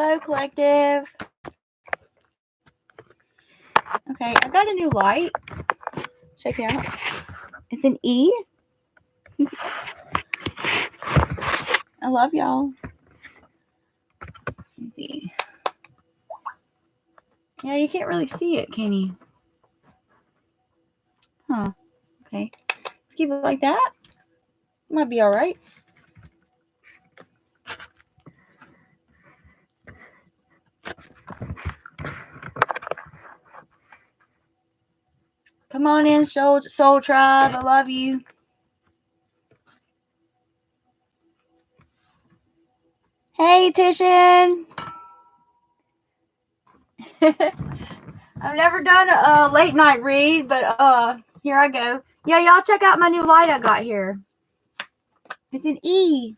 Hello, collective. Okay, I got a new light. Check it out. It's an E. I love y'all. Let me see. Yeah, you can't really see it, can you? Huh. Okay. Let's keep it like that. Might be all right. Come on in, Soul Tribe. I love you. Hey, Tishan. I've never done a late night read, but here I go. Yeah, y'all check out my new light I got here. It's an E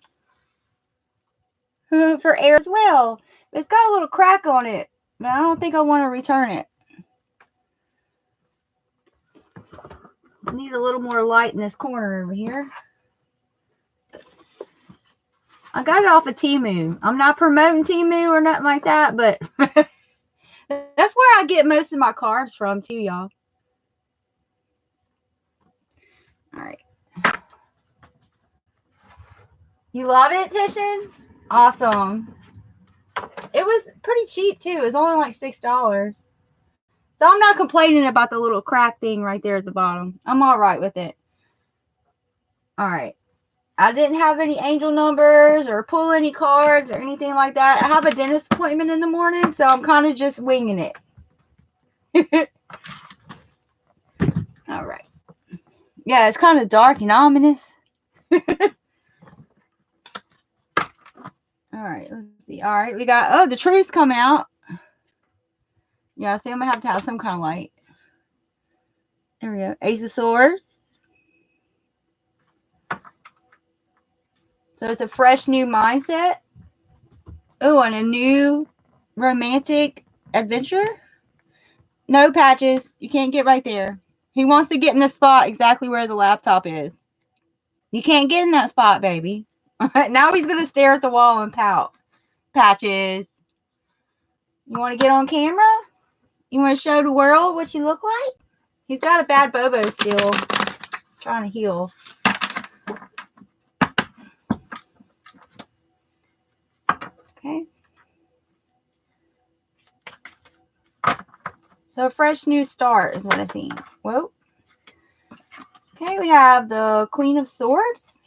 for air as well. It's got a little crack on it, but I don't think I want to return it. I need a little more light in this corner over here. I got it off of Temu. I'm not promoting Temu or nothing like that, but that's where I get most of my carbs from too, y'all. All right. You love it, Tishan? Awesome. It was pretty cheap too. It was only like $6. So I'm not complaining about the little crack thing right there at the bottom. I'm all right with it. All right. I didn't have any angel numbers or pull any cards or anything like that. I have a dentist appointment in the morning, so I'm kind of just winging it. All right. Yeah, it's kind of dark and ominous. All right, let's see. All right, we got, the truth's coming out. Yeah, see, I'm going to have some kind of light. There we go. Ace of Swords. So it's a fresh new mindset. Oh, and a new romantic adventure. No, Patches. You can't get right there. He wants to get in the spot exactly where the laptop is. You can't get in that spot, baby. Now he's going to stare at the wall and pout. Patches. You want to get on camera? You want to show the world what you look like? He's got a bad bobo still. Trying to heal. Okay. So a fresh new start is what I see. Whoa. Okay, we have the Queen of Swords.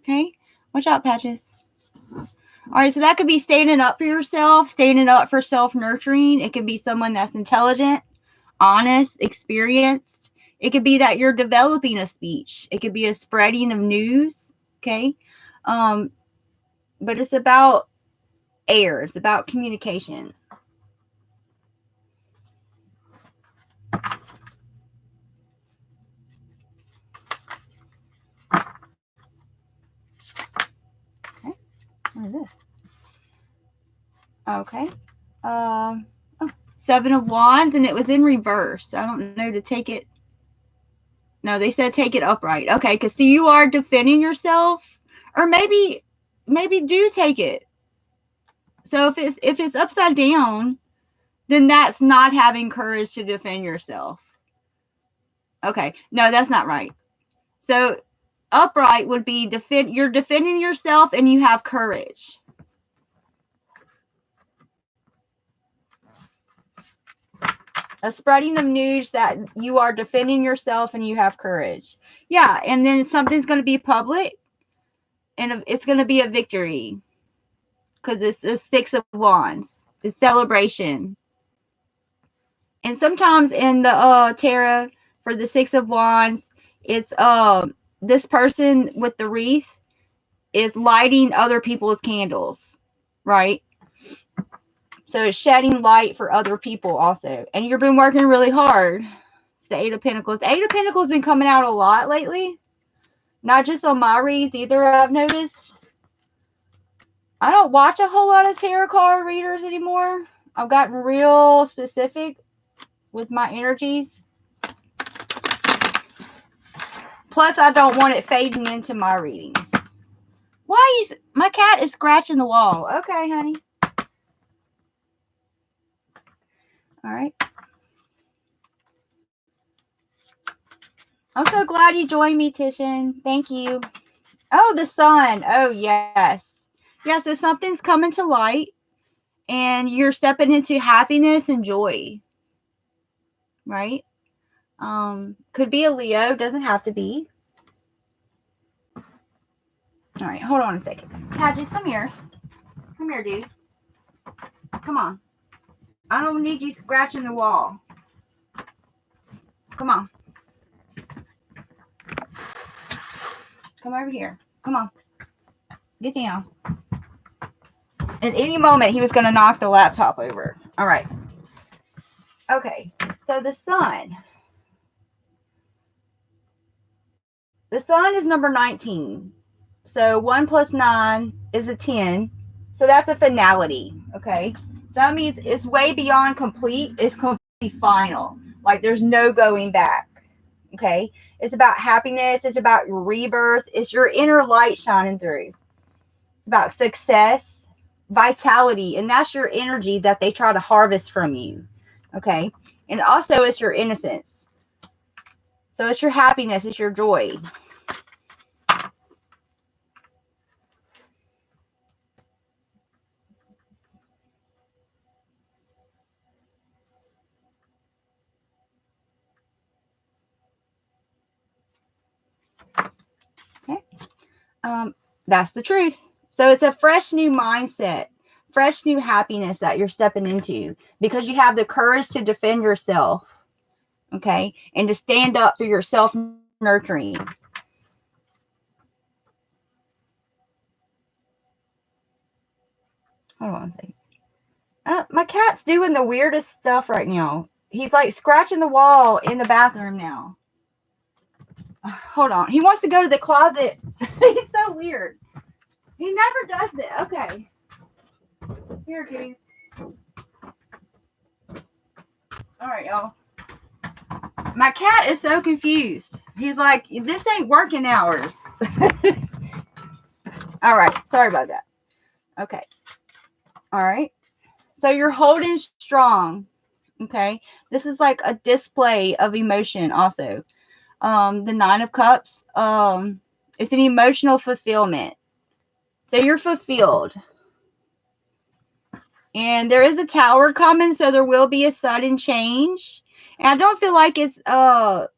Okay. Watch out, Patches. All right, so that could be standing up for yourself, standing up for self-nurturing. It could be someone that's intelligent, honest, experienced. It could be that you're developing a speech. It could be a spreading of news, okay? But it's about air. It's about communication. Okay, what is this? Okay. Seven of Wands, and it was in reverse. I don't know to take it. No, they said take it upright. Okay, because see, you are defending yourself, or maybe do take it. So if it's upside down, then that's not having courage to defend yourself. Okay, no, that's not right. So upright would be you're defending yourself and you have courage. A spreading of news that you are defending yourself and you have courage. Yeah, and then something's going to be public and it's going to be a victory because it's the Six of Wands. It's celebration. And sometimes in the tarot for the Six of Wands, it's this person with the wreath is lighting other people's candles, right? So it's shedding light for other people also. And you've been working really hard. It's the Eight of Pentacles. The Eight of Pentacles has been coming out a lot lately. Not just on my reads either, I've noticed. I don't watch a whole lot of tarot card readers anymore. I've gotten real specific with my energies. Plus, I don't want it fading into my readings. Why are you... My cat is scratching the wall. Okay, honey. All right. I'm so glad you joined me, Tishan. Thank you. Oh, the sun. Oh, yes. Yeah, so something's coming to light and you're stepping into happiness and joy. Right? Could be a Leo. Doesn't have to be. All right, hold on a second. Padges, come here. Come here, dude. Come on. I don't need you scratching the wall. Come on. Come over here. Come on. Get down. At any moment, he was going to knock the laptop over. All right. Okay. So the sun. The sun is number 19. So 1 plus 9 is a 10. So that's a finality. Okay. That means it's way beyond complete. It's completely final. Like there's no going back. Okay. It's about happiness. It's about your rebirth. It's your inner light shining through. It's about success, vitality. And that's your energy that they try to harvest from you. Okay. And also it's your innocence. So it's your happiness. It's your joy. Okay. That's the truth. So it's a fresh new mindset, fresh new happiness that you're stepping into because you have the courage to defend yourself, okay, and to stand up for your self-nurturing. Hold on a second. My cat's doing the weirdest stuff right now. He's like scratching the wall in the bathroom now. Hold on. He wants to go to the closet. He's so weird. He never does it. Okay. Here, dude. All right, y'all. My cat is so confused. He's like, this ain't working hours. All right. Sorry about that. Okay. All right. So you're holding strong. Okay. This is like a display of emotion also. The 9 of Cups. It's an emotional fulfillment. So you're fulfilled. And there is a tower coming, so there will be a sudden change. And I don't feel like it's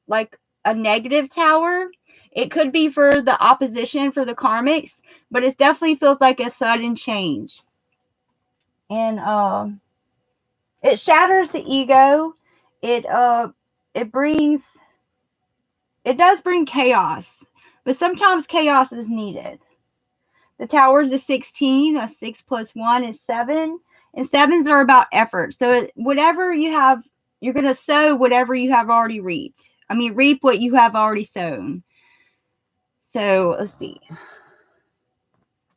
like a negative tower. It could be for the opposition, for the karmics, but it definitely feels like a sudden change. And it shatters the ego. It does bring chaos, but sometimes chaos is needed. The tower is a 16. A 6 plus 1 is 7. And 7s are about effort. So whatever you have, you're going to sow whatever you have already reaped. I mean, reap what you have already sown. So let's see.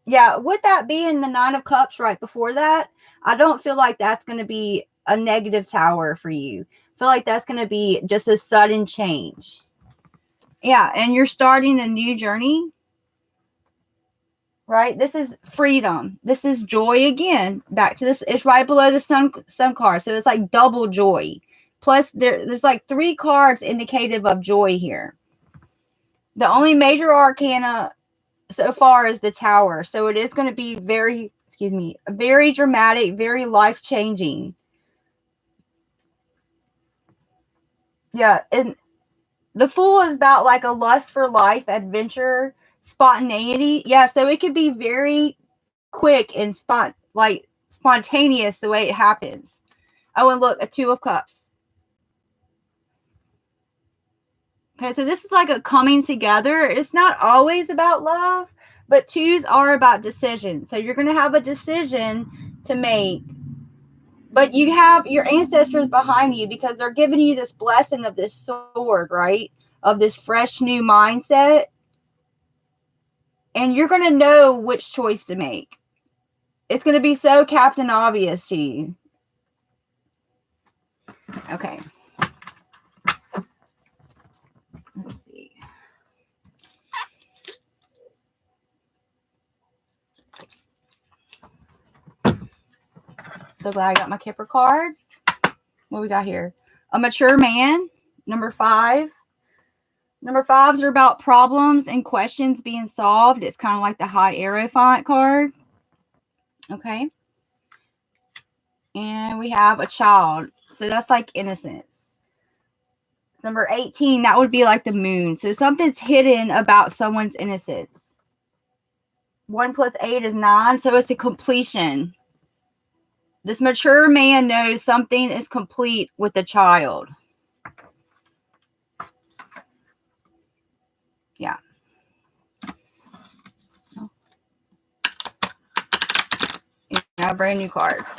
Yeah, with that being the 9 of Cups right before that, I don't feel like that's going to be a negative tower for you. I feel like that's going to be just a sudden change. Yeah, and you're starting a new journey. Right? This is freedom. This is joy again. Back to this. It's right below the sun card. So it's like double joy. Plus there's like 3 cards indicative of joy here. The only major arcana so far is the Tower. So it is going to be very dramatic, very life-changing. Yeah, and the Fool is about like a lust for life, adventure, spontaneity. Yeah, so it could be very quick and spontaneous the way it happens. Oh, and look, a 2 of Cups. Okay, so this is like a coming together. It's not always about love, but 2s are about decisions. So you're going to have a decision to make. But you have your ancestors behind you because they're giving you this blessing of this sword, right? Of this fresh new mindset. And you're going to know which choice to make. It's going to be so Captain Obvious to you. Okay. Let's see. so glad I got my Kipper cards. What we got here? A mature man, number 5. Number 5s are about problems and questions being solved. It's kind of like the high Hierophant card. Okay. And we have a child. So that's like innocence. Number 18, that would be like the moon. So something's hidden about someone's innocence. 1 plus 8 is 9. So it's a completion. This mature man knows something is complete with the child. Yeah. Now brand new cards.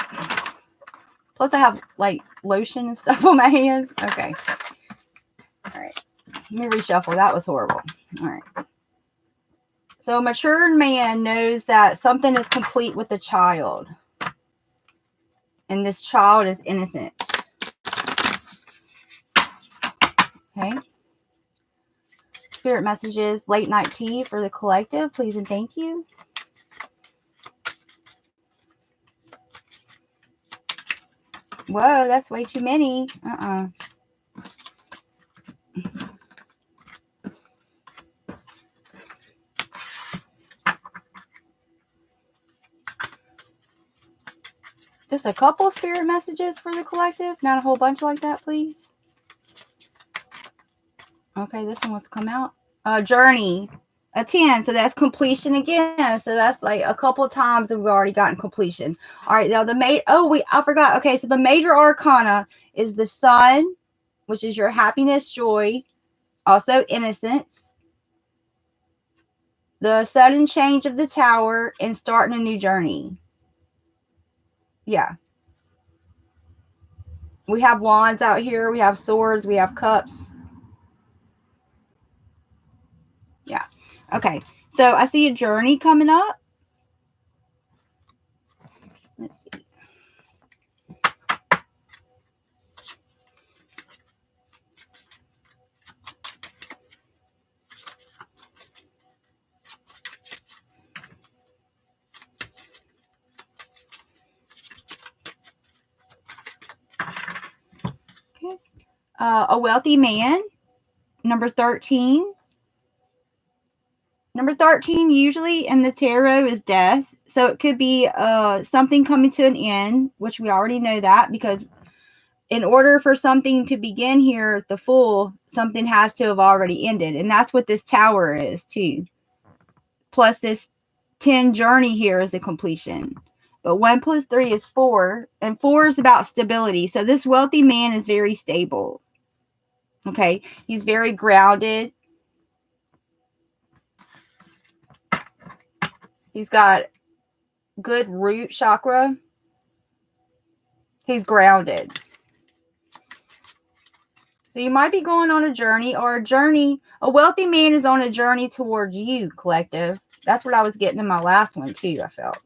Plus I have like lotion and stuff on my hands. Okay. All right. Let me reshuffle. That was horrible. All right. So a mature man knows that something is complete with the child. And this child is innocent. Okay. Spirit messages, late night tea for the collective, please and thank you. Whoa, that's way too many. Just a couple spirit messages for the collective, not a whole bunch like that, please. Okay, this one wants to come out. Journey, a 10, so that's completion again. So that's like a couple times that we've already gotten completion. All right, now I forgot. Okay, so the major arcana is the sun, which is your happiness, joy, also innocence. The sudden change of the tower and starting a new journey. Yeah. We have wands out here. We have swords. We have cups. Yeah. Okay. So I see a journey coming up. Let's see. Okay. A wealthy man. Number 13. Number 13 usually in the tarot is death. So it could be something coming to an end, which we already know that, because in order for something to begin here, the Fool, something has to have already ended. And that's what this tower is too. Plus this 10 journey here is a completion. But 1 plus 3 is 4. And 4 is about stability. So this wealthy man is very stable. Okay. He's very grounded. He's got good root chakra. He's grounded. So you might be going on a journey, or a wealthy man is on a journey towards you, collective. That's what I was getting in my last one too, I felt.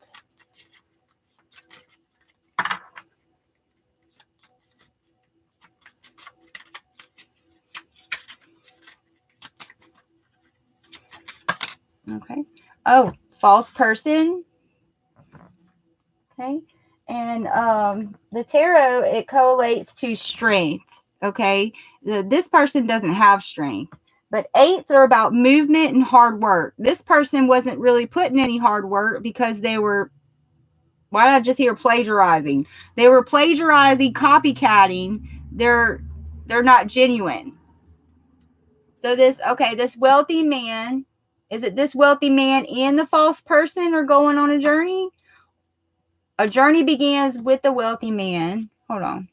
Okay. Oh, false person. Okay. And the tarot, it correlates to strength. Okay. This person doesn't have strength. But 8s are about movement and hard work. This person wasn't really putting any hard work because they were, why did I just hear plagiarizing? They were plagiarizing, copycatting. They're not genuine. So this wealthy man, is it this wealthy man and the false person are going on a journey? A journey begins with the wealthy man. Hold on.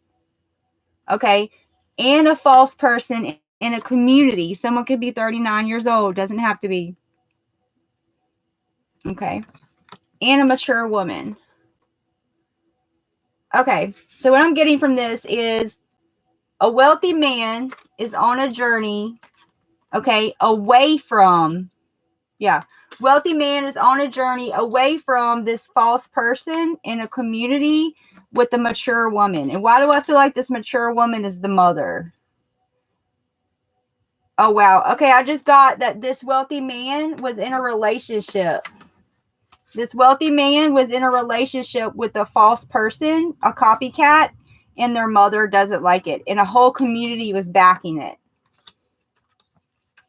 Okay. And a false person in a community. Someone could be 39 years old. Doesn't have to be. Okay. And a mature woman. Okay. So what I'm getting from this is a wealthy man is on a journey. Okay. Away from. Yeah. Wealthy man is on a journey away from this false person in a community with a mature woman. And why do I feel like this mature woman is the mother? Oh, wow. Okay, I just got that this wealthy man was in a relationship. This wealthy man was in a relationship with a false person, a copycat, and their mother doesn't like it. And a whole community was backing it.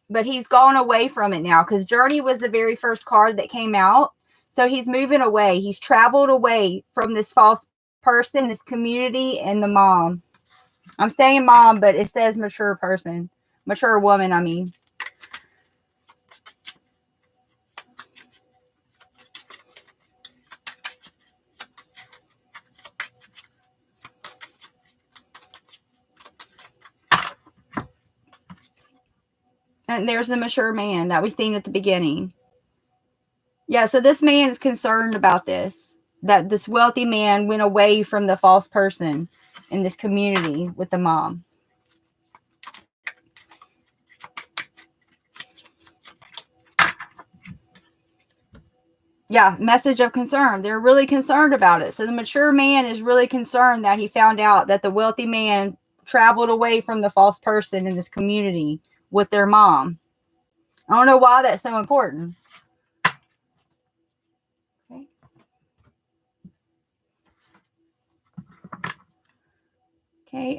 But he's gone away from it now because Journey was the very first card that came out. So he's moving away. He's traveled away from this false person, this community, and the mom. I'm saying mom, but it says mature person. Mature woman, I mean. And there's the mature man that we seen at the beginning. Yeah, so this man is concerned about this. That this wealthy man went away from the false person in this community with the mom. Yeah, message of concern. They're really concerned about it. So the mature man is really concerned that he found out that the wealthy man traveled away from the false person in this community with their mom. I don't know why that's so important. Okay. Okay,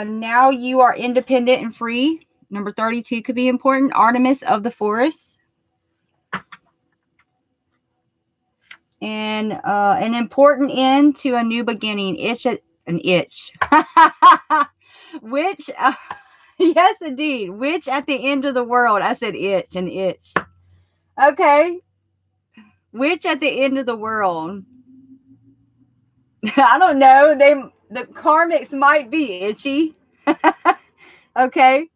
now you are independent and free. Number 32 could be important. Artemis of the forest. And an important end to a new beginning. An itch. Which, yes, indeed. Which at the end of the world. I said itch, an itch. Okay. Which at the end of the world. I don't know. The karmics might be itchy. Okay.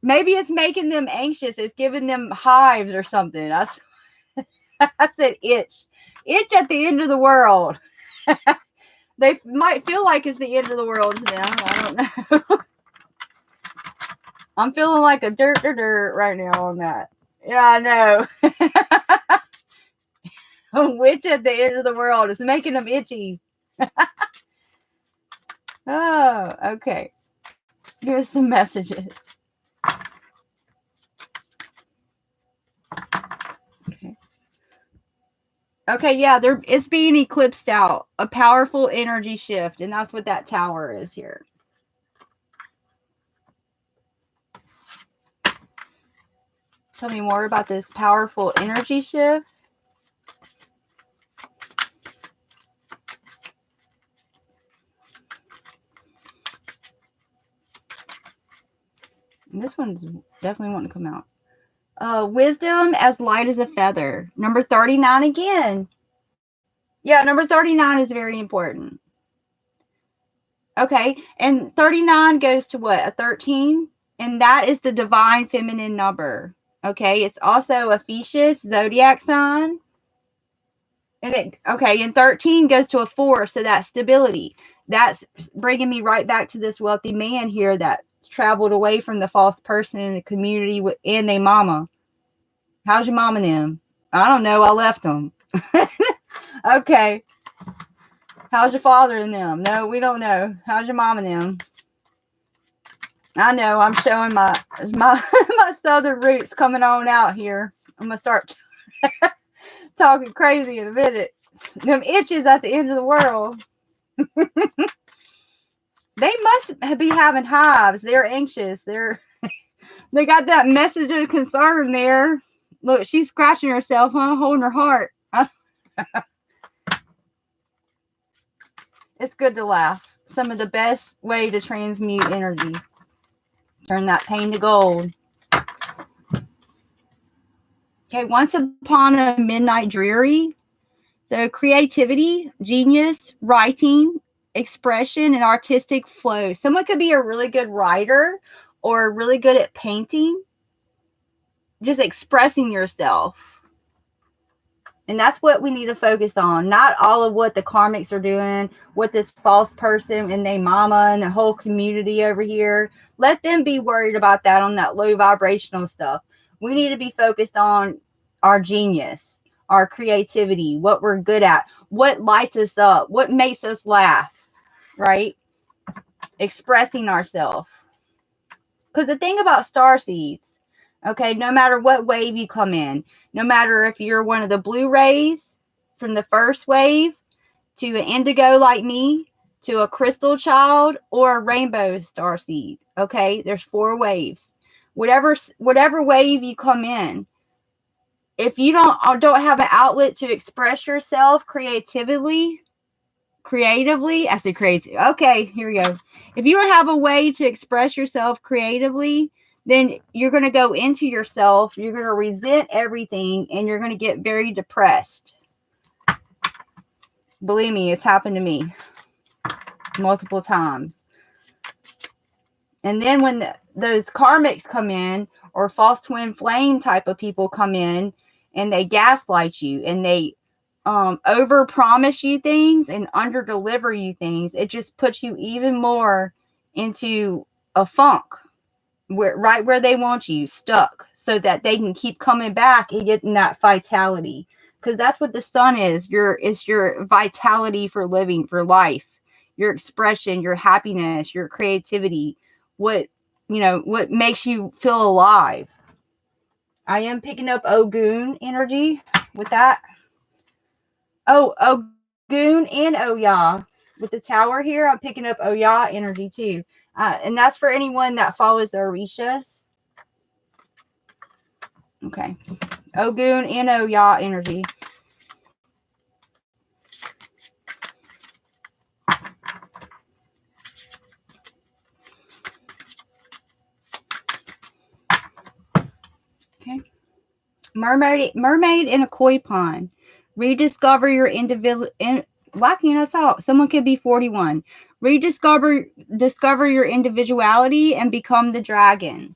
Maybe it's making them anxious. It's giving them hives or something. I said itch. Itch at the end of the world. They might feel like it's the end of the world to them. I don't know. I'm feeling like a dirt right now on that. Yeah, I know. Witch at the end of the world is making them itchy. Oh, okay. Give us some messages. Okay, yeah, it's being eclipsed out. A powerful energy shift, and that's what that tower is here. Tell me more about this powerful energy shift. And this one's definitely wanting to come out. Wisdom as light as a feather. Number 39 again. Yeah, number 39 is very important. Okay, and 39 goes to what? A 13? And that is the divine feminine number. Okay, it's also a Ephesians zodiac sign. And and 13 goes to a 4, so that's stability. That's bringing me right back to this wealthy man here that traveled away from the false person in the community and their mama. How's your mom and them? I don't know. I left them. Okay. How's your father and them? No, we don't know. How's your mom and them? I know. I'm showing my my southern roots coming on out here. I'm gonna start talking crazy in a minute. Them itches at the end of the world. They must be having hives. They're anxious. They got that message of concern there. Look, she's scratching herself, huh? Holding her heart. It's good to laugh. Some of the best way to transmute energy. Turn that pain to gold. Okay, once upon a midnight dreary. So creativity, genius, writing, expression, and artistic flow. Someone could be a really good writer or really good at painting. Just expressing yourself. And that's what we need to focus on. Not all of what the karmics are doing, what this false person and their mama and the whole community over here. Let them be worried about that on that low vibrational stuff. We need to be focused on our genius, our creativity, what we're good at, what lights us up, what makes us laugh, right? Expressing ourselves. Because the thing about starseeds, okay, no matter what wave you come in, no matter if you're one of the blue rays from the first wave to an indigo like me to a crystal child or a rainbow star seed. Okay, there's 4 waves. Whatever wave you come in, if you don't have an outlet to express yourself creatively, I say creative. Okay, here we go. If you don't have a way to express yourself creatively, then you're going to go into yourself. You're going to resent everything, and you're going to get very depressed. Believe me, it's happened to me multiple times. And then when those karmics come in, or false twin flame type of people come in, and they gaslight you, and they over promise you things and under deliver you things, it just puts you even more into a funk, right where they want you, stuck, so that they can keep coming back and getting that vitality. Because that's what the sun is. It's your vitality for living, for life, your expression, your happiness, your creativity, what makes you feel alive. I am picking up Ogun energy with that. Oh, Ogun and Oya. With the tower here, I'm picking up Oya energy too. And that's for anyone that follows the Orishas. Okay. Ogun and Oya energy. Okay. Mermaid in a koi pond. Rediscover your individual. Why can't I talk? Someone could be 41. Discover your individuality and become the dragon.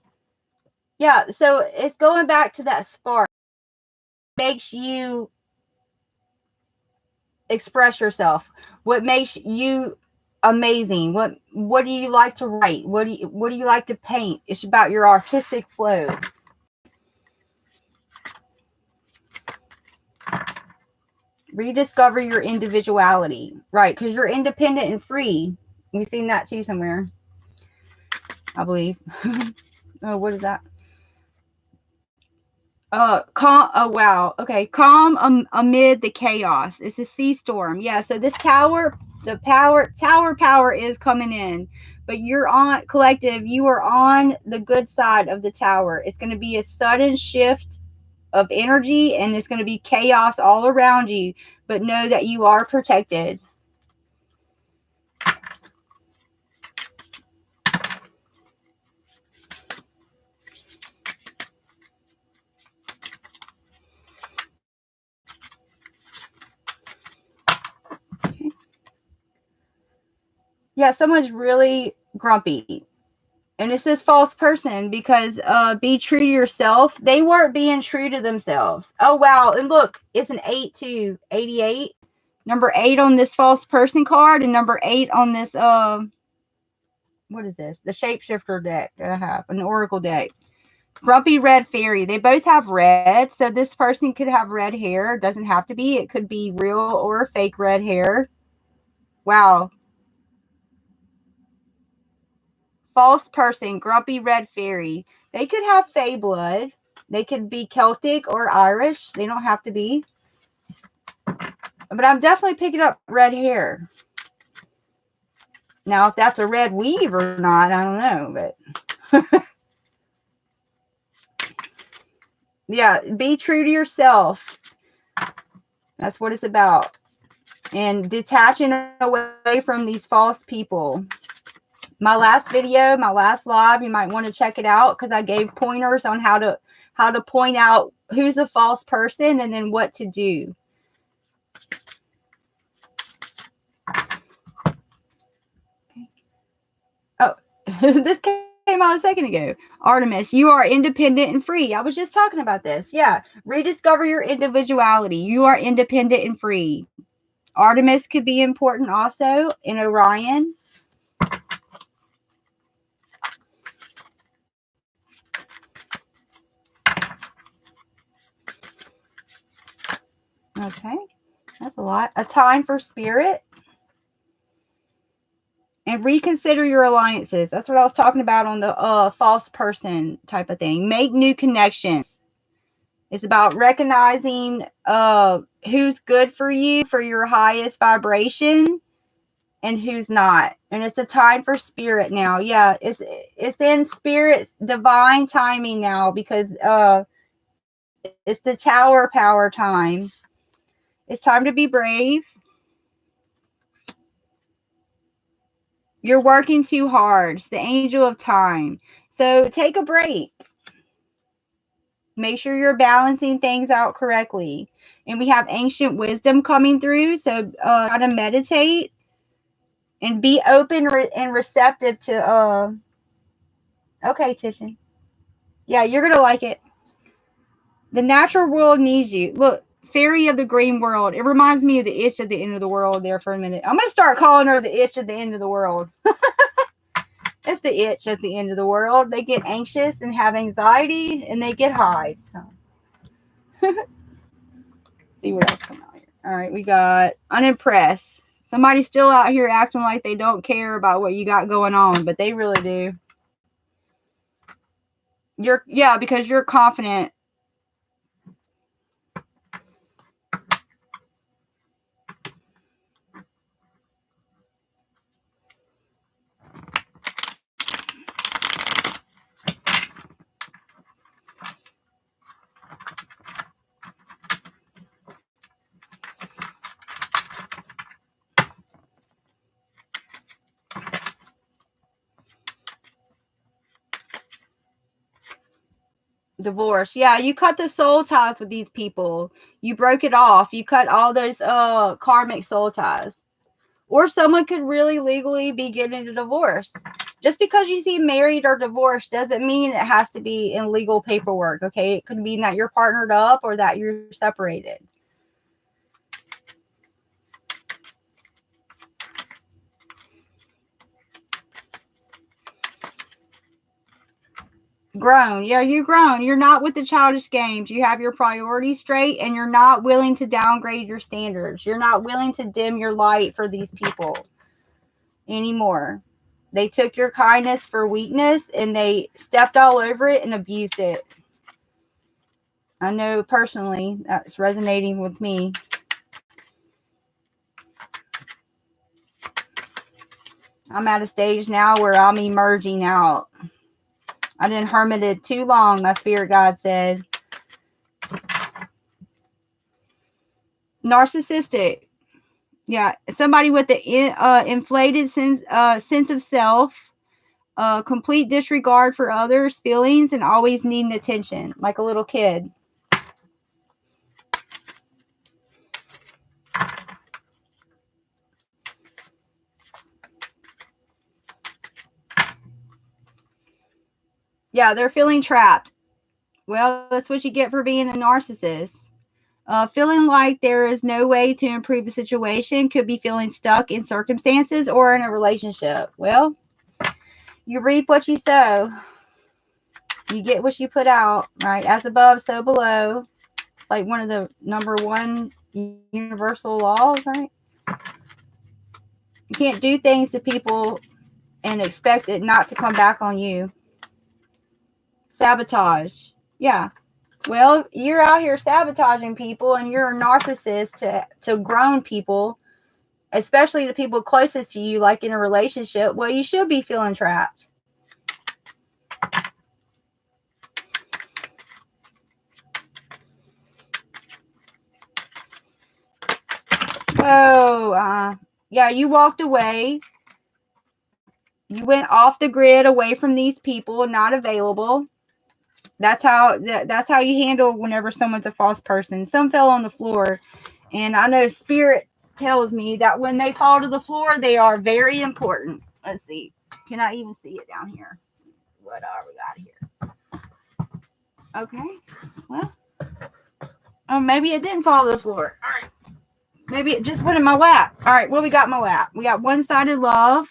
Yeah, so it's going back to that spark. Makes you express yourself. What makes you amazing? What do you like to write? What do you like to paint? It's about your artistic flow. Rediscover your individuality, right? Because you're independent and free. We've seen that too somewhere, I believe. Oh, what is that? Calm. Oh, wow. Okay, calm amid the chaos. It's a sea storm. Yeah. So this tower power is coming in, but you're on collective. You are on the good side of the tower. It's going to be a sudden shift of energy, and it's going to be chaos all around you, but know that you are protected. Okay. Yeah, someone's really grumpy. And it's this false person, because be true to yourself. They weren't being true to themselves. Oh, wow. And look, it's an 8 too. 88. Number 8 on this false person card, and number 8 on this, what is this? The shapeshifter deck that I have, an oracle deck. Grumpy red fairy. They both have red. So this person could have red hair. It doesn't have to be. It could be real or fake red hair. Wow. False person, grumpy red fairy. They could have fae blood. They could be Celtic or Irish. They don't have to be. But I'm definitely picking up red hair. Now, if that's a red weave or not, I don't know. But yeah, be true to yourself. That's what it's about. And detaching away from these false people. My last video, my last live, you might want to check it out, because I gave pointers on how to point out who's a false person and then what to do. Okay. Oh, this came out a second ago. Artemis, you are independent and free. I was just talking about this. Yeah. Rediscover your individuality. You are independent and free. Artemis could be important also in Orion. Okay, that's a lot. A time for spirit. And reconsider your alliances. That's what I was talking about on the false person type of thing. Make new connections. It's about recognizing who's good for you, for your highest vibration, and who's not. And it's a time for spirit now. Yeah, it's in spirit's divine timing now, because it's the tower power time. It's time to be brave. You're working too hard. It's the angel of time. So take a break. Make sure you're balancing things out correctly. And we have ancient wisdom coming through. So how to meditate and be open and receptive to okay, Tishan. Yeah, you're going to like it. The natural world needs you. Look, fairy of the green world. It reminds me of the itch at the end of the world there for a minute. I'm going to start calling her the itch at the end of the world. It's the itch at the end of the world. They get anxious and have anxiety, and they get high. So. See what else comes out here. All right, we got unimpressed. Somebody's still out here acting like they don't care about what you got going on, but they really do. Because you're confident. Divorce. Yeah, you cut the soul ties with these people. You broke it off. You cut all those karmic soul ties. Or someone could really legally be getting a divorce. Just because you see married or divorced doesn't mean it has to be in legal paperwork, okay? It could mean that you're partnered up or that you're separated. Grown. Yeah, you're grown. You're not with the childish games. You have your priorities straight, and you're not willing to downgrade your standards. You're not willing to dim your light for these people anymore. They took your kindness for weakness, and they stepped all over it and abused it. I know personally that's resonating with me. I'm at a stage now where I'm emerging out. I didn't hermited too long, my spirit guide said. Narcissistic. Yeah, somebody with the inflated sense of self, complete disregard for others' feelings, and always needing attention, like a little kid. Yeah, they're feeling trapped. Well, that's what you get for being a narcissist. Feeling like there is no way to improve a situation, could be feeling stuck in circumstances or in a relationship. Well, you reap what you sow. You get what you put out, right? As above, so below. It's like one of the number one universal laws, right? You can't do things to people and expect it not to come back on you. Sabotage. Yeah. Well, you're out here sabotaging people, and you're a narcissist to grown people, especially the people closest to you, like in a relationship. Well, you should be feeling trapped. Oh, yeah, you walked away. You went off the grid, away from these people, not available. That's how you handle whenever someone's a false person. Some fell on the floor, and I know spirit tells me that when they fall to the floor, they are very important. Let's see. Can I even see it down here? What we got here? Okay. Well. Oh, maybe it didn't fall to the floor. All right. Maybe it just went in my lap. All right. What we got in my lap? We got one-sided love.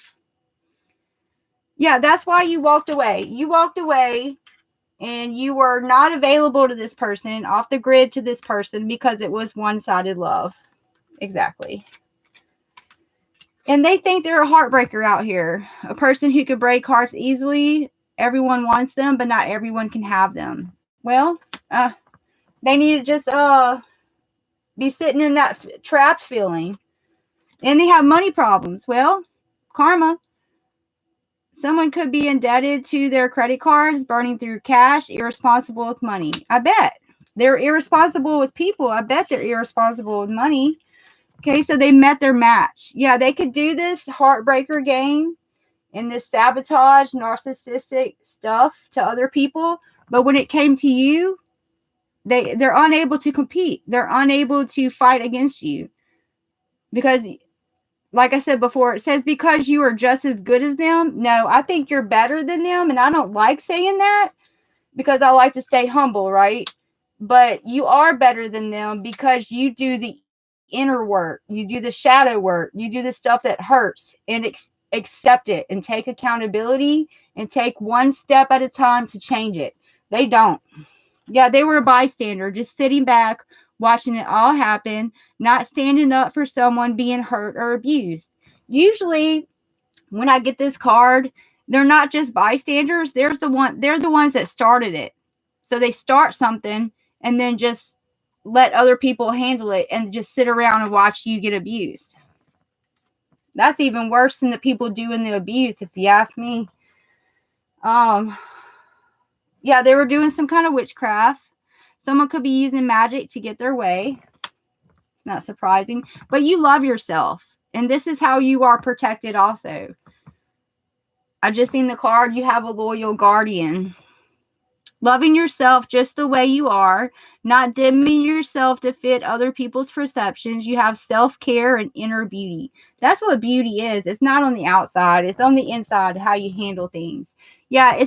Yeah, that's why you walked away. You walked away and you were not available to this person, off the grid to this person, because it was one-sided love. Exactly. And they think they're a heartbreaker out here. A person who could break hearts easily. Everyone wants them, but not everyone can have them. Well, They need to just be sitting in that trapped feeling. And they have money problems. Well, karma. Someone could be indebted to their credit cards, burning through cash, irresponsible with money. I bet. They're irresponsible with people. I bet they're irresponsible with money. Okay, so they met their match. Yeah, they could do this heartbreaker game and this sabotage, narcissistic stuff to other people. But when it came to you, they're unable to compete. They're unable to fight against you. Because, like I said before, it says because you are just as good as them. No, I think you're better than them. And I don't like saying that because I like to stay humble, right? But you are better than them because you do the inner work. You do the shadow work. You do the stuff that hurts and accept it and take accountability and take one step at a time to change it. They don't. Yeah, they were a bystander, just sitting back, watching it all happen, not standing up for someone being hurt or abused. Usually, when I get this card, they're not just bystanders. They're the ones that started it. So they start something and then just let other people handle it and just sit around and watch you get abused. That's even worse than the people doing the abuse, if you ask me. Yeah, they were doing some kind of witchcraft. Someone could be using magic to get their way. It's not surprising. But you love yourself. And this is how you are protected also. I just seen the card. You have a loyal guardian. Loving yourself just the way you are, not dimming yourself to fit other people's perceptions. You have self-care and inner beauty. That's what beauty is. It's not on the outside. It's on the inside, how you handle things. Yeah,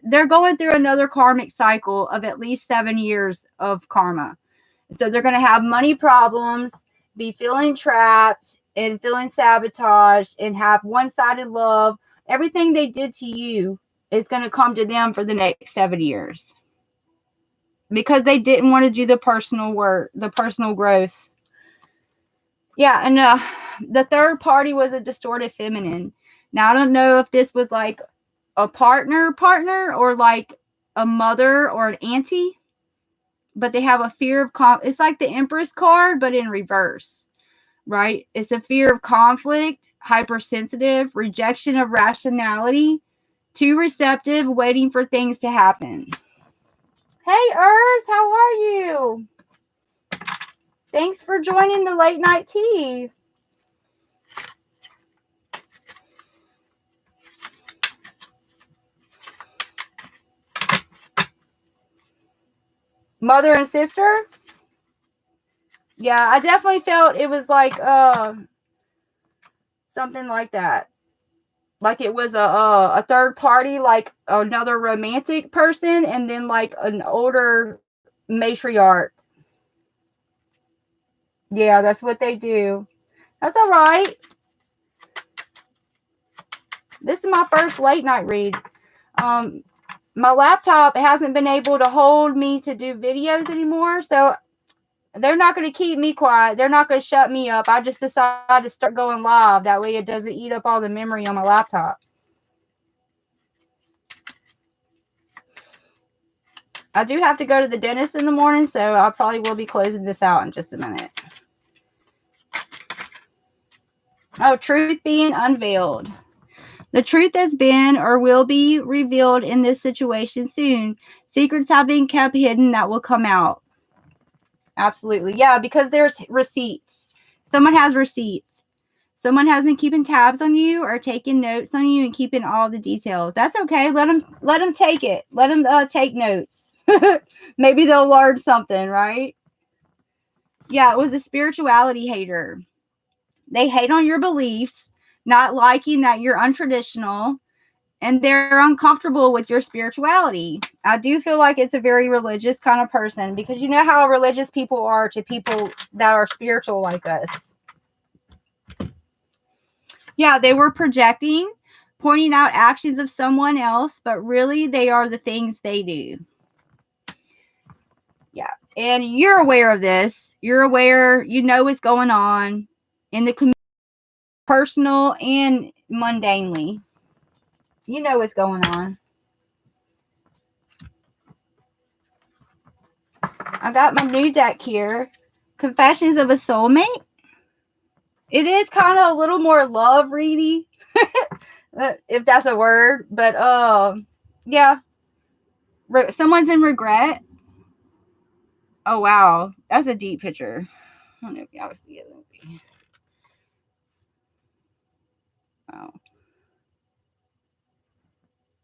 they're going through another karmic cycle of at least 7 years of karma. So they're going to have money problems, be feeling trapped and feeling sabotaged and have one-sided love. Everything they did to you is going to come to them for the next 7 years because they didn't want to do the personal work, the personal growth. Yeah, and the third party was a distorted feminine. Now, I don't know if this was like a partner or like a mother or an auntie, but they have a fear of it's like the Empress card, but in reverse, right? It's a fear of conflict, hypersensitive, rejection of rationality, too receptive, waiting for things to happen. Hey, Earth, how are you? Thanks for joining the late night tea. Mother and sister? Yeah, I definitely felt it was like something like that. Like it was a third party, like another romantic person, and then like an older matriarch. Yeah, that's what they do. That's all right. This is my first late night read. My laptop hasn't been able to hold me to do videos anymore, so they're not going to keep me quiet. They're not going to shut me up. I just decided to start going live. That way it doesn't eat up all the memory on my laptop. I do have to go to the dentist in the morning, so I probably will be closing this out in just a minute. Oh, truth being unveiled. The truth has been or will be revealed in this situation soon. Secrets have been kept hidden that will come out. Absolutely. Yeah, because there's receipts. Someone has receipts. Someone has been keeping tabs on you or taking notes on you and keeping all the details. That's okay. Let them take it. Let them take notes. Maybe they'll learn something, right? Yeah, it was a spirituality hater. They hate on your beliefs, not liking that you're untraditional, and they're uncomfortable with your spirituality. I do feel like it's a very religious kind of person because you know how religious people are to people that are spiritual like us. Yeah, they were projecting, pointing out actions of someone else, but really they are the things they do. Yeah, and you're aware of this. You're aware, you know what's going on in the community, personal and mundanely. You know what's going on. I got my new deck here. Confessions of a Soulmate. It is kind of a little more love ready, if that's a word. But yeah, someone's in regret. Oh wow, that's a deep picture. I don't know if y'all see it. Wow.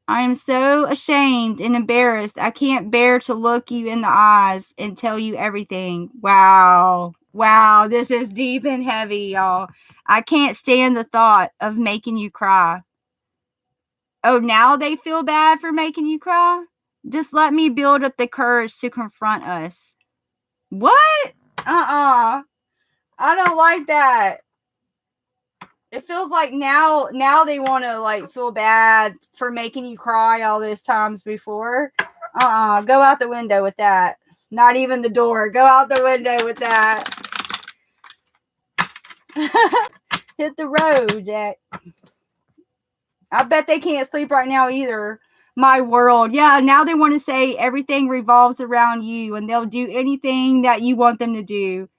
I am so ashamed and embarrassed. I can't bear to look you in the eyes and tell you everything. Wow. Wow, this is deep and heavy, y'all. I can't stand the thought of making you cry. Oh, now they feel bad for making you cry? Just let me build up the courage to confront us. What? I don't like that. It feels like now they want to like feel bad for making you cry all those times before. Go out the window with that. Not even the door. Go out the window with that. Hit the road, Jack. I bet they can't sleep right now either. My world. Yeah, now they want to say everything revolves around you and they'll do anything that you want them to do.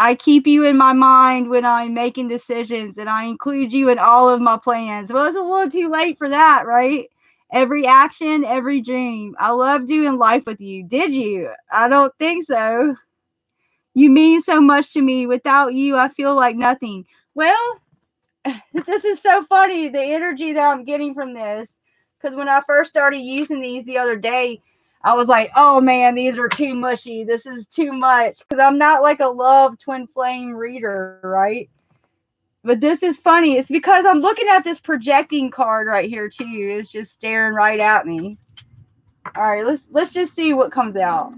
I keep you in my mind when I'm making decisions and I include you in all of my plans. Well, it's a little too late for that, right? Every action, every dream. I love doing life with you. Did you? I don't think so. You mean so much to me. Without you, I feel like nothing. Well, this is so funny, the energy that I'm getting from this. Because when I first started using these the other day, I was like, oh man, these are too mushy. This is too much. Because I'm not like a love twin flame reader, right? But this is funny. It's because I'm looking at this projecting card right here too. It's just staring right at me. All right, let's just see what comes out.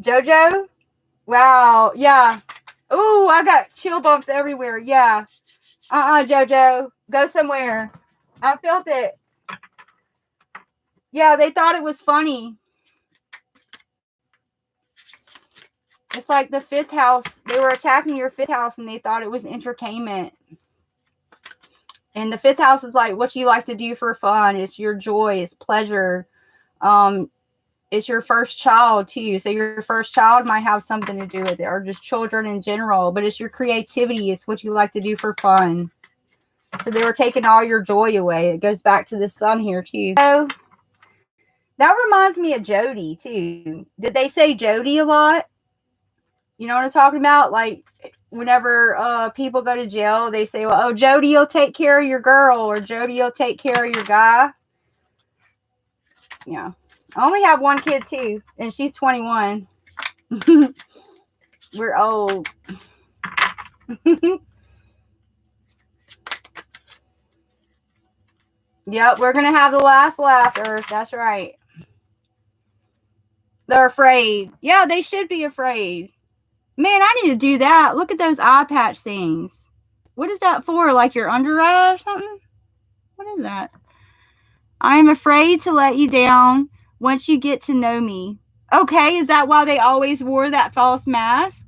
JoJo? Wow, yeah. Ooh, I got chill bumps everywhere. Yeah. JoJo. Go somewhere. I felt it. Yeah, they thought it was funny. It's like the fifth house. They were attacking your fifth house and they thought it was entertainment. And the fifth house is like what you like to do for fun. It's your joy. It's pleasure. It's your first child too. So your first child might have something to do with it, or just children in general. But it's your creativity. It's what you like to do for fun. So they were taking all your joy away. It goes back to the sun here too. So that reminds me of Jody too. Did they say Jody a lot? You know what I'm talking about? Like whenever people go to jail, they say, well, oh, Jody will take care of your girl, or Jody will take care of your guy. Yeah. I only have one kid too, and she's 21. We're old. Yep, we're going to have the last laugh, Earth. That's right. They're afraid. Yeah, they should be afraid. Man, I need to do that. Look at those eye patch things. What is that for? Like your under eye or something? What is that? I am afraid to let you down once you get to know me. Okay, is that why they always wore that false mask?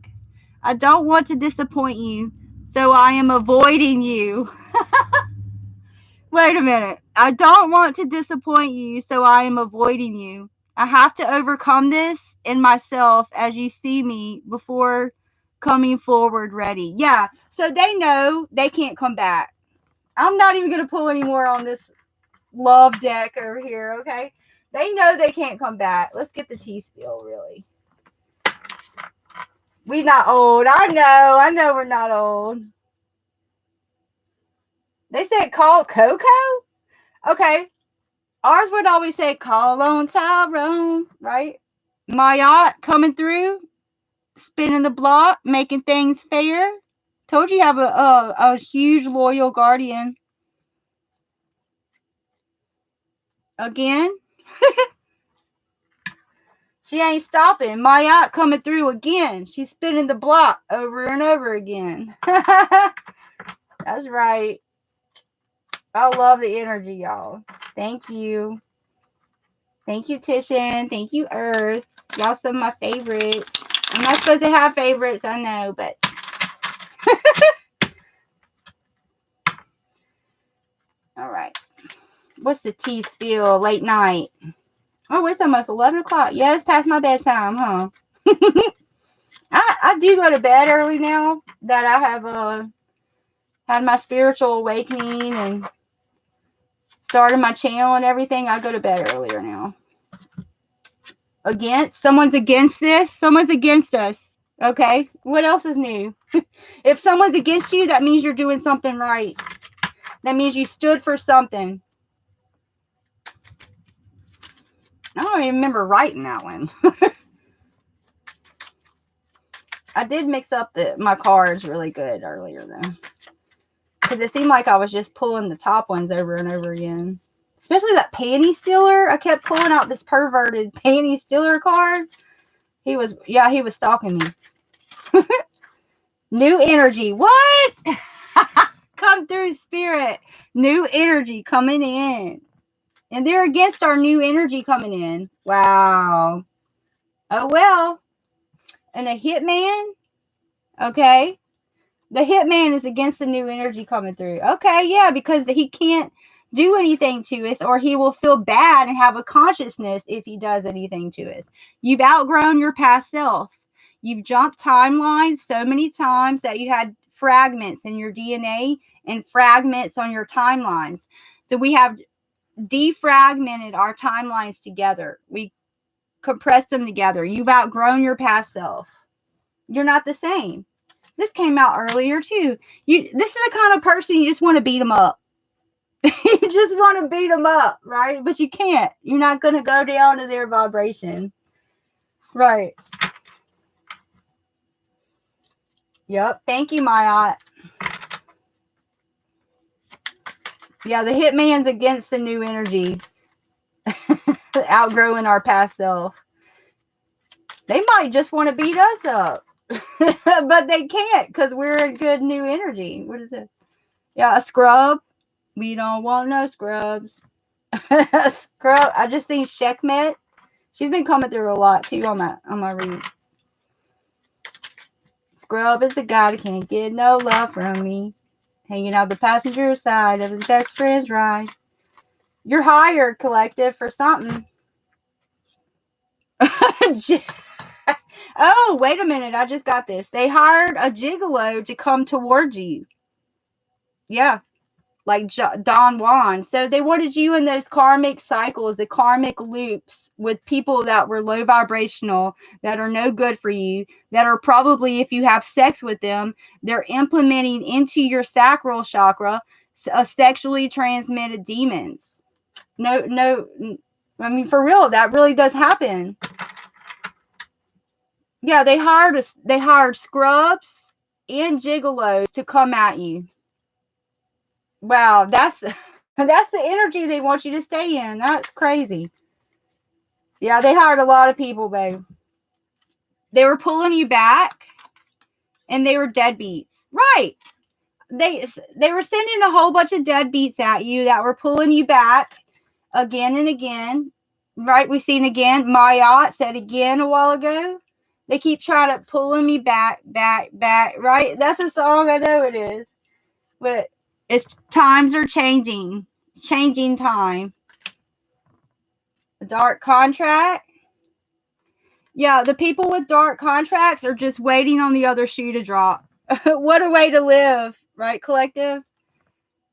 I don't want to disappoint you, so I am avoiding you. Wait a minute. I don't want to disappoint you, so I am avoiding you. I have to overcome this in myself as you see me before coming forward ready. Yeah, so they know they can't come back. I'm not even going to pull any more on this love deck over here, okay? They know they can't come back. Let's get the tea spill, really. We not old. I know we're not old. They said call Coco? Okay. Ours would always say call on Tyrone, right? My yacht coming through, spinning the block, making things fair. Told you have a huge loyal guardian. Again. She ain't stopping. My yacht coming through again. She's spinning the block over and over again. That's right. I love the energy, y'all. Thank you. Thank you, Tishan. Thank you, Earth. Y'all some of my favorites. I'm not supposed to have favorites, I know, but all right. What's the tea spill? Late night. Oh, it's almost 11 o'clock. Yeah, it's past my bedtime, huh? I do go to bed early now that I have had my spiritual awakening and started my channel and everything. I go to bed earlier now. Someone's against this. Someone's against us. Okay. What else is new? If someone's against you, that means you're doing something right. That means you stood for something. I don't even remember writing that one. I did mix up my cards really good earlier, though. Because it seemed like I was just pulling the top ones over and over again. Especially that panty stealer. I kept pulling out this perverted panty stealer card. He was stalking me. New energy. What? Come through, spirit. New energy coming in. And they're against our new energy coming in. Wow. Oh, well. And a hitman. Okay. The hitman is against the new energy coming through. Okay, yeah, because he can't do anything to us, or he will feel bad and have a consciousness if he does anything to us. You've outgrown your past self. You've jumped timelines so many times that you had fragments in your DNA and fragments on your timelines. So we have defragmented our timelines together. We compressed them together. You've outgrown your past self. You're not the same. This came out earlier too. This is the kind of person you just want to beat them up. You just want to beat them up, right? But you can't. You're not going to go down to their vibration. Right. Yep. Thank you, Mayat. Yeah, the hitman's against the new energy. Outgrowing our past self. They might just want to beat us up. But they can't because we're in good new energy. What is it? Yeah, a scrub. We don't want no scrubs. Scrub. I just seen Checkmate. She's been coming through a lot too on my reads. Scrub is the guy that can't get no love from me. Hanging out the passenger side of his best friend's ride. You're hired, collective, for something. Oh, wait a minute. I just got this. They hired a gigolo to come towards you. Yeah. Like Don Juan. So they wanted you in those karmic cycles, the karmic loops with people that were low vibrational, that are no good for you, that are probably, if you have sex with them, they're implementing into your sacral chakra sexually transmitted demons. No. I mean, for real, that really does happen. Yeah, they hired scrubs and gigolos to come at you. Wow, that's the energy they want you to stay in. That's crazy. Yeah, they hired a lot of people, babe. They were pulling you back, and they were deadbeats. Right. They were sending a whole bunch of deadbeats at you that were pulling you back again and again. Right, we've seen again. Mayat said again a while ago. They keep trying to pulling me back. Right? That's a song, I know it is. But times are changing. Changing time. A dark contract. Yeah, the people with dark contracts are just waiting on the other shoe to drop. What a way to live, right, collective?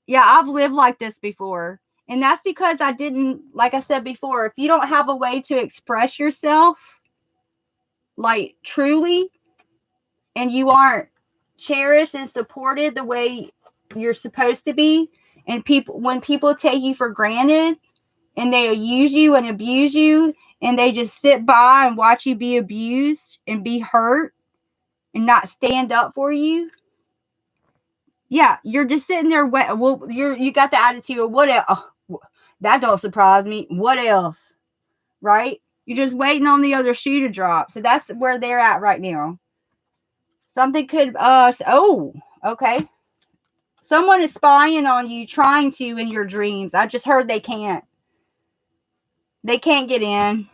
Yeah, I've lived like this before. And that's because I didn't, like I said before, if you don't have a way to express yourself, like truly, and you aren't cherished and supported the way you're supposed to be, and when people take you for granted and they use you and abuse you, and they just sit by and watch you be abused and be hurt and not stand up for you. Yeah, you're just sitting there. Well, you got the attitude of what else? Oh, that don't surprise me. What else? Right? You're just waiting on the other shoe to drop. So that's where they're at right now. Something could, okay. Someone is spying on you, trying to in your dreams. I just heard they can't. They can't get in.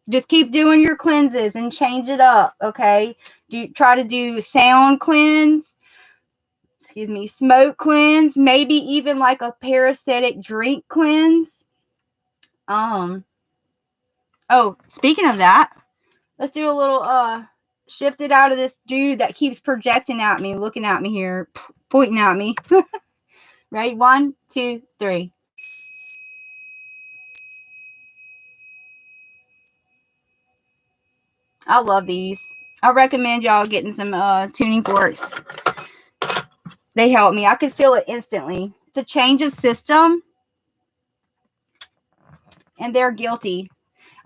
Just keep doing your cleanses and change it up, okay? Try to do sound cleanse, smoke cleanse, maybe even like a parasitic drink cleanse. Oh, speaking of that, let's do a little shift it out of this dude that keeps projecting at me, looking at me here, pointing at me. Right? 1, 2, 3. I love these. I recommend y'all getting some tuning forks. They help me. I could feel it instantly. The change of system. And they're guilty.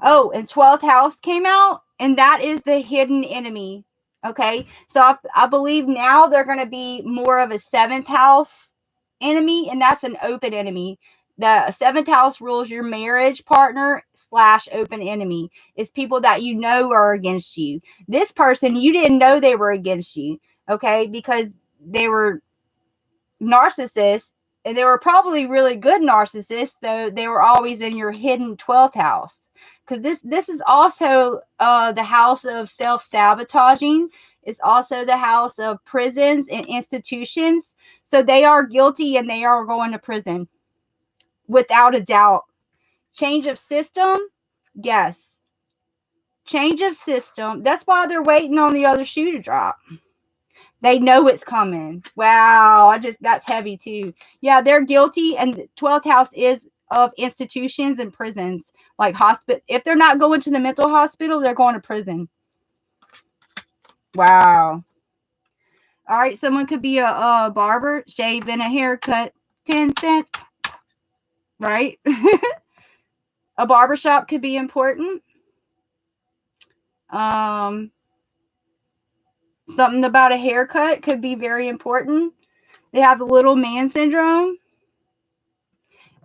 Oh, and 12th house came out. And that is the hidden enemy. Okay. So I believe now they're going to be more of a 7th house enemy. And that's an open enemy. The 7th house rules your marriage partner / open enemy. It's people that you know are against you. This person, you didn't know they were against you. Okay. Because they were narcissists, and they were probably really good narcissists, so they were always in your hidden 12th house, because this is also the house of self-sabotaging. It's also the house of prisons and institutions, so they are guilty and they are going to prison without a doubt. Change of system, yes, change of system. That's why they're waiting on the other shoe to drop. They know it's coming. Wow. That's heavy too. Yeah, they're guilty. And the 12th house is of institutions and prisons, like hospital. If they're not going to the mental hospital, they're going to prison. Wow. All right. Someone could be a barber, shave and a haircut, 10 cents. Right? A barbershop could be important. Something about a haircut could be very important. They have the little man syndrome.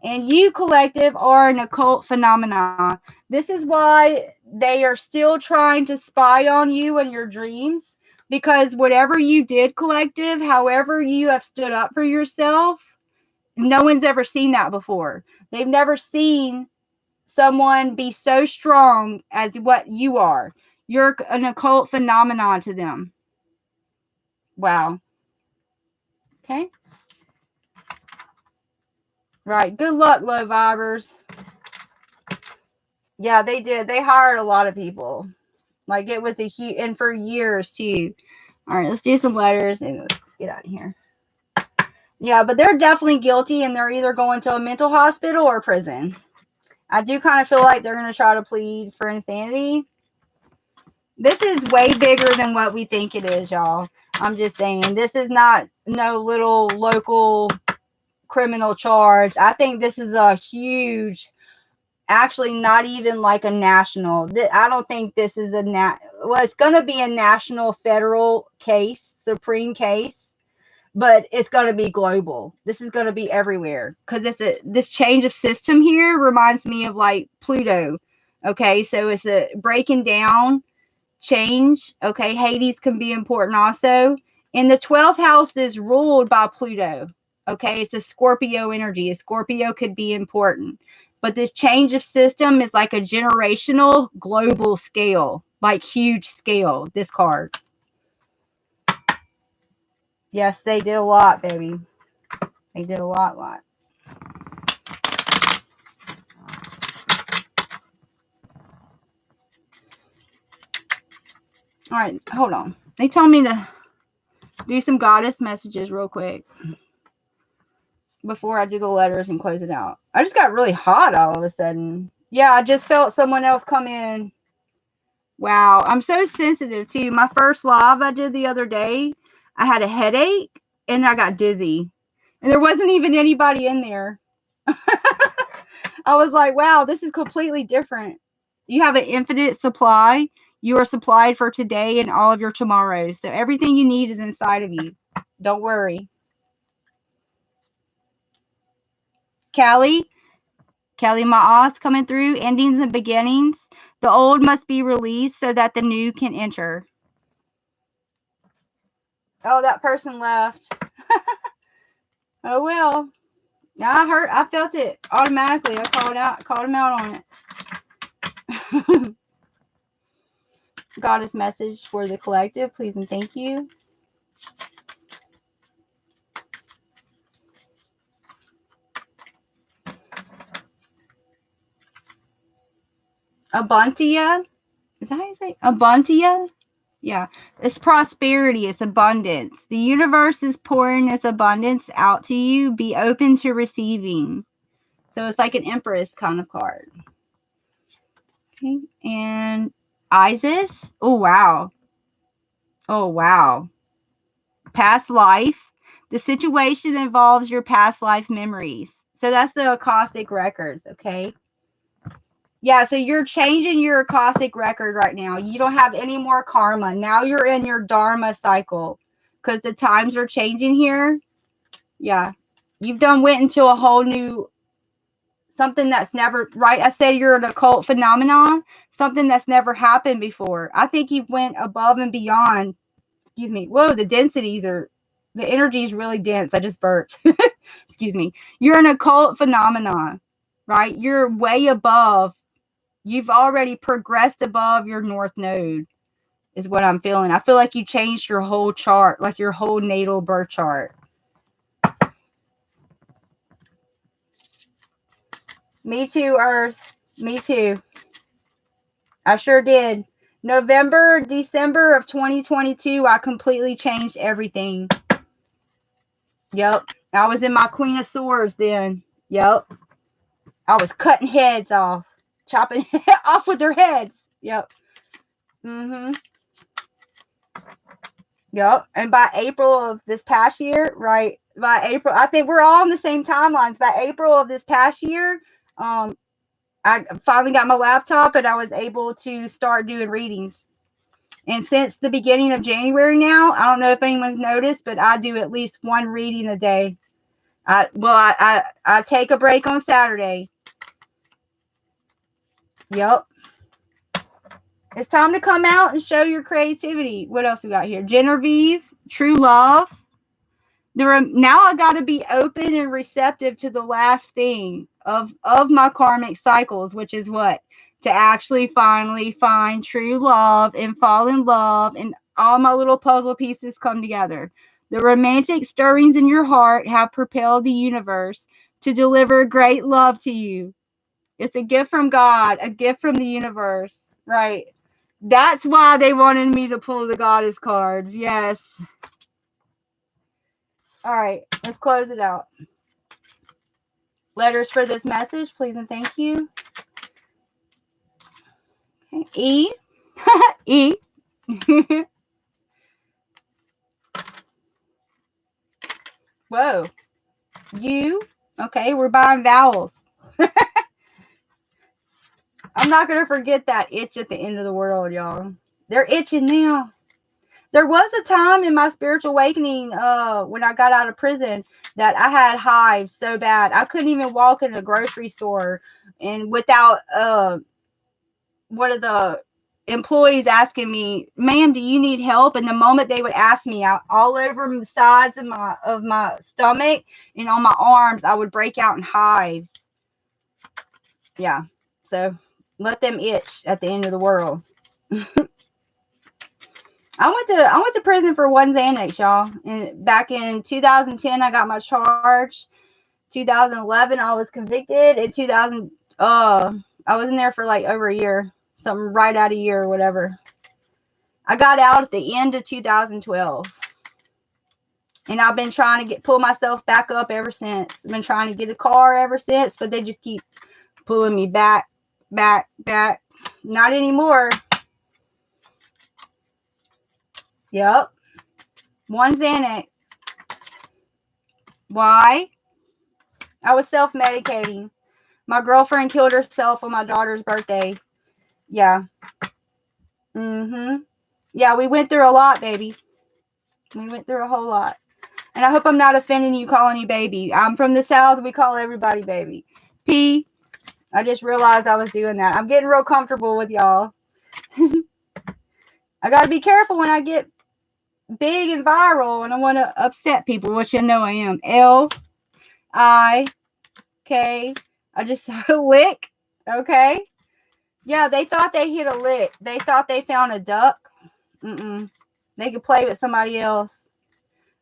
And you, collective, are an occult phenomenon. This is why they are still trying to spy on you in your dreams. Because whatever you did, collective, however you have stood up for yourself, no one's ever seen that before. They've never seen someone be so strong as what you are. You're an occult phenomenon to them. Wow. Okay. Right. Good luck, low vibers. Yeah, they did. They hired a lot of people. Like, it was a huge, and for years too. All right, let's do some letters and let's get out of here. Yeah, but they're definitely guilty, and they're either going to a mental hospital or prison. I do kind of feel like they're going to try to plead for insanity. This is way bigger than what we think it is, y'all. I'm just saying, this is not no little local criminal charge. I think this is a huge, actually not even like a national. I don't think this is well, it's going to be a national federal case, supreme case, but it's going to be global. This is going to be everywhere, because this change of system here reminds me of like Pluto. Okay, so it's a breaking down change. Okay, Hades can be important also. And the 12th house is ruled by Pluto. Okay, it's a Scorpio energy. A Scorpio could be important. But this change of system is like a generational global scale, like huge scale, this card. Yes, they did a lot, baby. They did a lot. All right, hold on. They told me to do some goddess messages real quick before I do the letters and close it out. I just got really hot all of a sudden. Yeah, I just felt someone else come in. Wow, I'm so sensitive too. My first live I did the other day, I had a headache and I got dizzy. And there wasn't even anybody in there. I was like, wow, this is completely different. You have an infinite supply. You are supplied for today and all of your tomorrows. So everything you need is inside of you. Don't worry. Callie Ma'as coming through. Endings and beginnings. The old must be released so that the new can enter. Oh, that person left. Oh, well. Yeah, I felt it automatically. I called him out on it. Goddess message for the collective, please and thank you. Abuntia. Is that how you say? Abuntia? Yeah. It's prosperity. It's abundance. The universe is pouring its abundance out to you. Be open to receiving. So it's like an Empress kind of card. Okay. And Isis. Oh, wow. Oh, wow. Past life. The situation involves your past life memories. So that's the Akashic records, okay? Yeah, so you're changing your Akashic record right now. You don't have any more karma. Now you're in your Dharma cycle because the times are changing here. Yeah. You've went into a whole new, something that's never, right? I said you're an occult phenomenon, something that's never happened before. I think you've went above and beyond. Excuse me. Whoa, the energy is really dense. I just burped. Excuse me. You're an occult phenomenon, right? You're way above. You've already progressed above your North Node, is what I'm feeling. I feel like you changed your whole chart, like your whole natal birth chart. Me too, Earth. Me too. I sure did. November, December of 2022, I completely changed everything. Yep. I was in my Queen of Swords then. Yep. I was cutting heads off. Chopping off with their heads. Yep. Mm-hmm. Yep. And by April of this past year, right? By April, I think we're all on the same timelines. By April of this past year, I finally got my laptop and I was able to start doing readings. And since the beginning of January now, I don't know if anyone's noticed, but I do at least one reading a day. I take a break on Saturday. Yep. It's time to come out and show your creativity. What else we got here? Genevieve, true love. Now I got to be open and receptive to the last thing of my karmic cycles, which is what? To actually finally find true love and fall in love, and all my little puzzle pieces come together. The romantic stirrings in your heart have propelled the universe to deliver great love to you. It's a gift from God, a gift from the universe, right? That's why they wanted me to pull the goddess cards. Yes. All right, let's close it out. Letters for this message, please and thank you. Okay. E. E. Whoa. U. Okay, we're buying vowels. I'm not going to forget that itch at the end of the world, y'all. They're itching now. There was a time in my spiritual awakening when I got out of prison that I had hives so bad. I couldn't even walk in a grocery store and without one of the employees asking me, "Ma'am, do you need help?" And the moment they would ask me, all over the sides of my stomach and on my arms, I would break out in hives. Yeah. So let them itch at the end of the world. I went to prison for one Xanax, y'all. And back in 2010, I got my charge. 2011, I was convicted. In 2000, I was in there for like over a year, something right out a year or whatever. I got out at the end of 2012, and I've been trying to pull myself back up ever since. I've been trying to get a car ever since, but they just keep pulling me back. Not anymore. Yep. One Xanax. Why? I was self-medicating. My girlfriend killed herself on my daughter's birthday. Yeah. Yeah, we went through a lot, baby. We went through a whole lot. And I hope I'm not offending you calling you baby. I'm from the South. We call everybody baby. P. I just realized I was doing that. I'm getting real comfortable with y'all. I got to be careful when I get big and viral and I want to upset people, which you know I am. L. I. K. I just saw a lick. Okay. Yeah, they thought they hit a lick. They thought they found a duck. They could play with somebody else.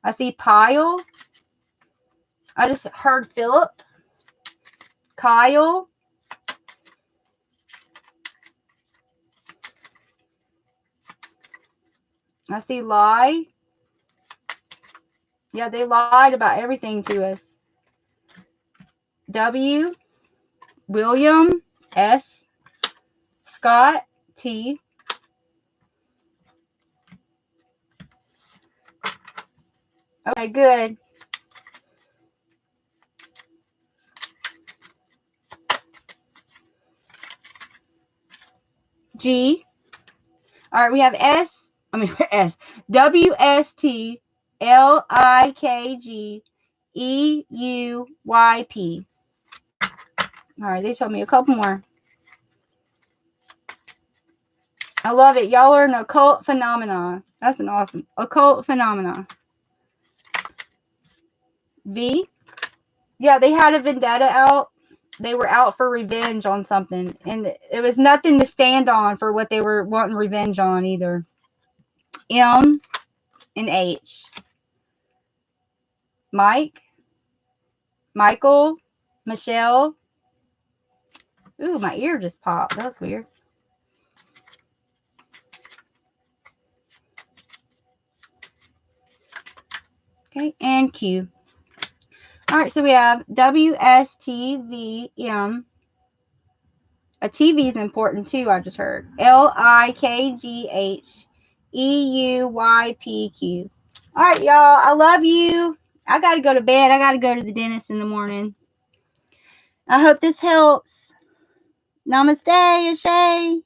I see Pile. I just heard Philip. Kyle. I see lie. Yeah, they lied about everything to us. W, William, S, Scott, T. Okay, good. G. All right, we have S. W, S, T, L, I, K, G, E, U, Y, P. All right, they told me a couple more. I love it. Y'all are an occult phenomenon. That's an awesome occult phenomenon. V. Yeah, they had a vendetta out. They were out for revenge on something. And it was nothing to stand on for what they were wanting revenge on either. M and H. Mike. Michael. Michelle. Ooh, my ear just popped. That's weird. Okay, and Q. All right, so we have WSTVM. A TV is important too, I just heard. LIKGHEUYPQ. All right, y'all. I love you. I got to go to bed. I got to go to the dentist in the morning. I hope this helps. Namaste, Ashay.